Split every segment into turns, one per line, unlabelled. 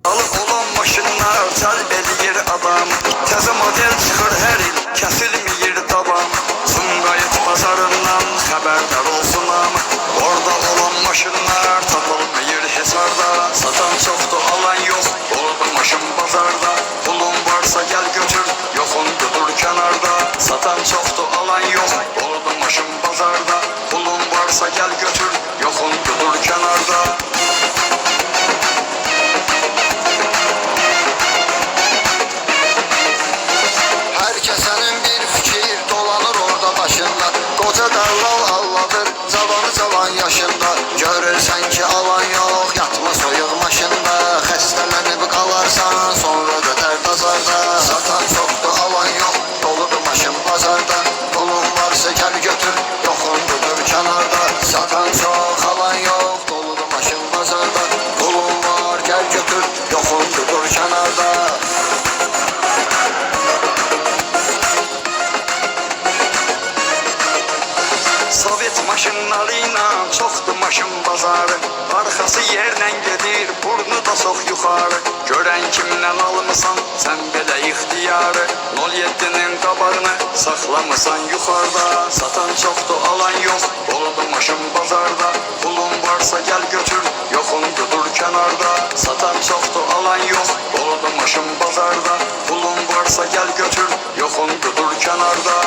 Alıp olan maşınlar cəlb edir adam. Təzə model çıxır hər il, kəsilməyir davam. Sumqayıt bazarından xəbərdar olsun hamı. Orada olan maşınlar tapılmıyor hesarda. Satan çoxdur, alan yox, doludur maşın bazarda. Pulun varsa gəl götür, yoxundur dur kənarda. Satan çoxdur, alan yox, doludur maşın bazarda. Pulun varsa gəl götür, yoxundur dur kənarda.
Herkesenin bir fikir dolanır orada başında. Koca dallal halladır cavan yaşında. Görürsen ki alan yok, yatma soyuq maşında. Xəstələnib qalarsan sonra da dərd azarda. Satan çoxdur, alan yok, doludur maşın bazarda. Pulun varsa gəl götür, yoxundur dur kənarda. Satan çox, alan yok, doludur maşın bazarda. Pulun var, gəl götür, yoxundur dur kənarda.
Sovet maşınlarıyla çoxdur maşın bazarı. Arxası yerlə gedir, burnu da çox yuxarı. Görən kimdən almısan, sən belə ixtiyarı. 07'nin qabağını saxlamısan yuxarıda. Satan çoxdur, alan yox, doludur maşın bazarda. Pulun varsa gəl götür, yoxundur dur kənarda. Satan çoxdur, alan yox, doludur maşın bazarda. Pulun varsa gəl götür, yoxundur dur kənarda.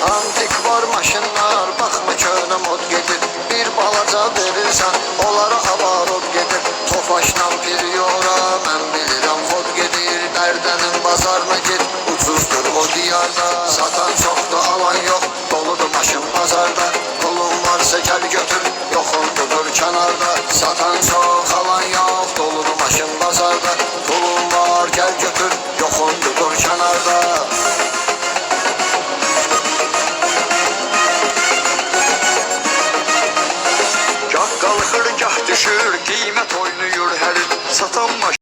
Antikvar maşınlar, baxma könə mod gedir. Bir balaca verirsən, onlara havarod gedir. Tofaşla periora, mən bilirəm vod gedir. Bərdənin bazarına get, ucuzdur o diyarda. Satan çoxdur, alan yox, doludur maşın bazarda. Pulun varsa gəl götür, yoxundur dur kənarda. Satan çox, alan yox, doludur maşın bazarda. Pulun var, gəl götür, yoxundur dur kənarda.
Gah qalxır, gah düşür, qiymət oynayır hər il. Satan maşın